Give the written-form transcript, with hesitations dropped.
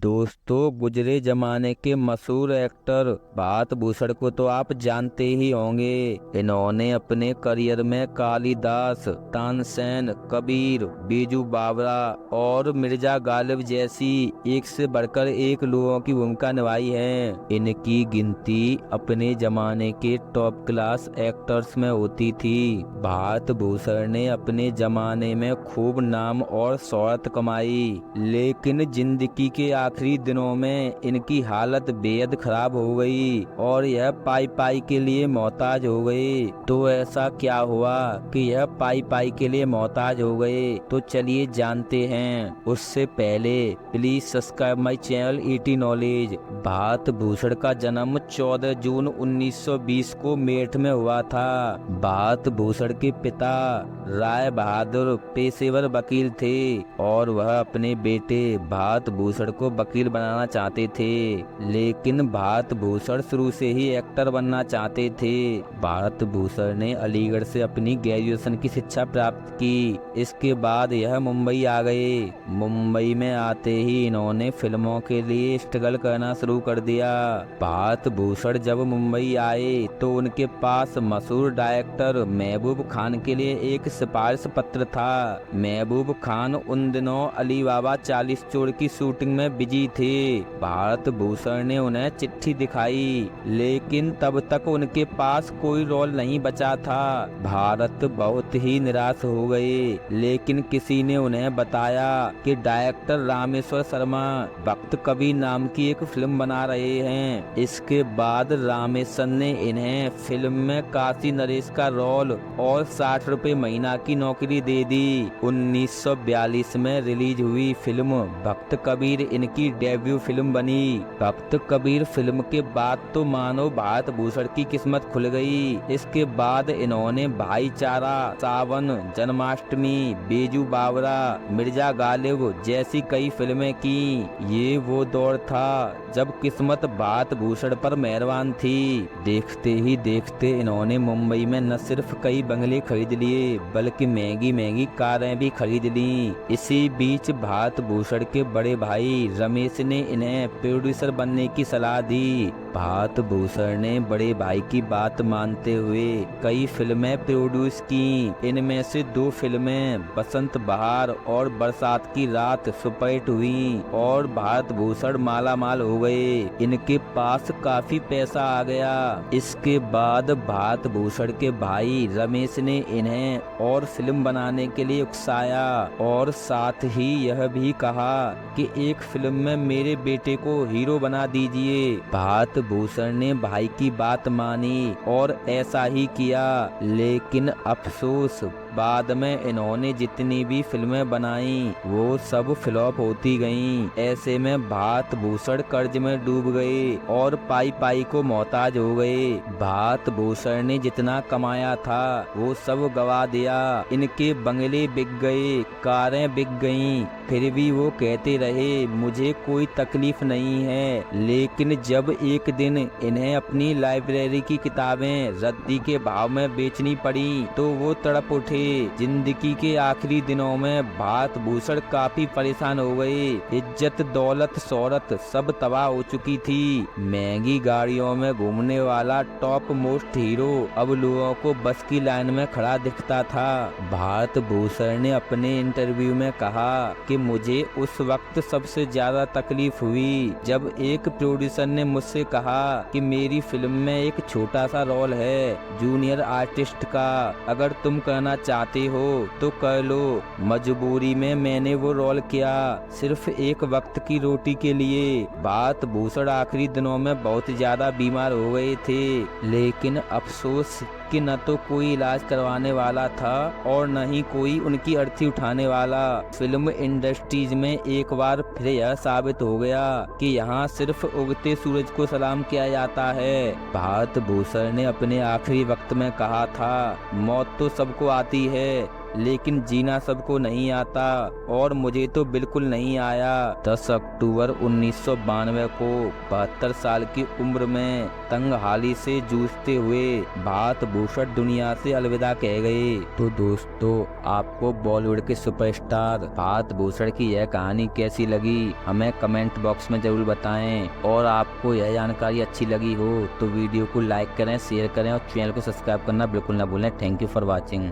दोस्तों, गुजरे जमाने के मशहूर एक्टर भारत भूषण को तो आप जानते ही होंगे। इन्होंने अपने करियर में कालिदास, तानसेन, कबीर, बीजू बावरा और मिर्जा गालिब जैसी एक से बढ़कर एक लोगों की भूमिका निभाई है। इनकी गिनती अपने जमाने के टॉप क्लास एक्टर्स में होती थी। भारत भूषण ने अपने जमाने में खूब नाम और शोहरत कमाई, लेकिन जिंदगी के आखिरी दिनों में इनकी हालत बेहद खराब हो गई और यह पाई पाई के लिए मोहताज हो गए। तो ऐसा क्या हुआ कि यह पाई पाई के लिए मोहताज हो गए? तो चलिए जानते हैं। उससे पहले please subscribe my channel ET knowledge. Bharat Bhushan का जन्म 14 जून 1920 को मेरठ में हुआ था। भारत भूषण के पिता राय बहादुर पेशेवर वकील थे और वह अपने बेटे भारत भूषण को वकील बनाना चाहते थे, लेकिन भारत भूषण शुरू से ही एक्टर बनना चाहते थे। भारत भूषण ने अलीगढ़ से अपनी ग्रेजुएशन की शिक्षा प्राप्त की। इसके बाद यह मुंबई आ गए। मुंबई में आते ही इन्होंने फिल्मों के लिए स्ट्रगल करना शुरू कर दिया। भारत भूषण जब मुंबई आए तो उनके पास मशहूर डायरेक्टर महबूब खान के लिए एक सिफारिश पत्र था। महबूब खान उन दिनों अली बाबा 40 चोर की शूटिंग में बिजी थे। भारत भूषण ने उन्हें चिट्ठी दिखाई, लेकिन तब तक उनके पास कोई रोल नहीं बचा था। भारत बहुत ही निराश हो गए, लेकिन किसी ने उन्हें बताया कि डायरेक्टर रामेश्वर शर्मा वक्त कबीर नाम की एक फिल्म बना रहे हैं। इसके बाद रामेश्वर ने इन्हें फिल्म में काशी नरेश का रोल और 60 रुपए महीना की नौकरी दे दी। 1942 में रिलीज हुई फिल्म भक्त कबीर इनकी डेब्यू फिल्म बनी। भक्त कबीर फिल्म के बाद तो मानो भारत भूषण की किस्मत खुल गई। इसके बाद इन्होंने भाईचारा, सावन, जन्माष्टमी, बीजू बावरा, मिर्जा गालिब जैसी कई फिल्में की। ये वो दौर था जब किस्मत भारत भूषण पर मेहरबान थी। देखते ही देखते इन्होंने मुंबई में न सिर्फ कई बंगले खरीद लिए, बल्कि महंगी महंगी कारें भी खरीद ली। इसी बीच भारत भूषण के बड़े भाई रमेश ने इन्हें प्रोड्यूसर बनने की सलाह दी। भारत भूषण ने बड़े भाई की बात मानते हुए कई फिल्में प्रोड्यूस की। इनमें से 2 फिल्में बसंत बहार और बरसात की रात सुपरहिट हुई और भारत भूषण माला माल हो गए। इनके पास काफी पैसा आ गया। इसके बाद भारत भूषण के भाई रमेश ने इन्हें और फिल्म बनाने के लिए उकसाया और साथ ही यह भी कहा कि एक फिल्म में मेरे बेटे को हीरो बना दीजिए। भारत भूषण ने भाई की बात मानी और ऐसा ही किया, लेकिन अफसोस बाद में इन्होंने जितनी भी फिल्में बनाई वो सब फ्लॉप होती गईं। ऐसे में भारत भूषण कर्ज में डूब गए और पाई पाई को मोहताज हो गए। भारत भूषण ने जितना कमाया था वो सब गवा दिया। इनके बंगले बिक गए, कारें बिक गईं, फिर भी वो कहते रहे मुझे कोई तकलीफ नहीं है। लेकिन जब एक दिन इन्हें अपनी लाइब्रेरी की किताबें रद्दी के भाव में बेचनी पड़ी तो वो तड़प उठे। जिंदगी के आखिरी दिनों में भारत भूषण काफी परेशान हो गए। इज्जत, दौलत, शोहरत सब तबाह हो चुकी थी। महंगी गाड़ियों में घूमने वाला टॉप मोस्ट हीरो अब लोगों को बस की लाइन में खड़ा दिखता था। भारत भूषण ने अपने इंटरव्यू में कहा कि मुझे उस वक्त सबसे ज्यादा तकलीफ हुई जब एक प्रोड्यूसर ने मुझसे कहा कि मेरी फिल्म में एक छोटा सा रोल है जूनियर आर्टिस्ट का, अगर तुम करना चाहते हो तो कर लो। मजबूरी में मैंने वो रोल किया, सिर्फ एक वक्त की रोटी के लिए। भारत भूषण आखिरी दिनों में बहुत ज्यादा बीमार हो गए थे, लेकिन अफसोस कि न तो कोई इलाज करवाने वाला था और न ही कोई उनकी अर्थी उठाने वाला। फिल्म इंडस्ट्रीज में एक बार फिर यह साबित हो गया कि यहाँ सिर्फ उगते सूरज को सलाम किया जाता है। भारत भूषण ने अपने आखिरी वक्त में कहा था मौत तो सबको आती है, लेकिन जीना सबको नहीं आता और मुझे तो बिल्कुल नहीं आया। 10 अक्टूबर 1992 को 72 साल की उम्र में तंगहाली से जूझते हुए भारत भूषण दुनिया से अलविदा कह गए। तो दोस्तों, आपको बॉलीवुड के सुपरस्टार भारत भूषण की यह कहानी कैसी लगी हमें कमेंट बॉक्स में जरूर बताएं। और आपको यह जानकारी अच्छी लगी हो तो वीडियो को लाइक करें, शेयर करें और चैनल को सब्सक्राइब करना बिल्कुल ना भूलें। Thank you for watching.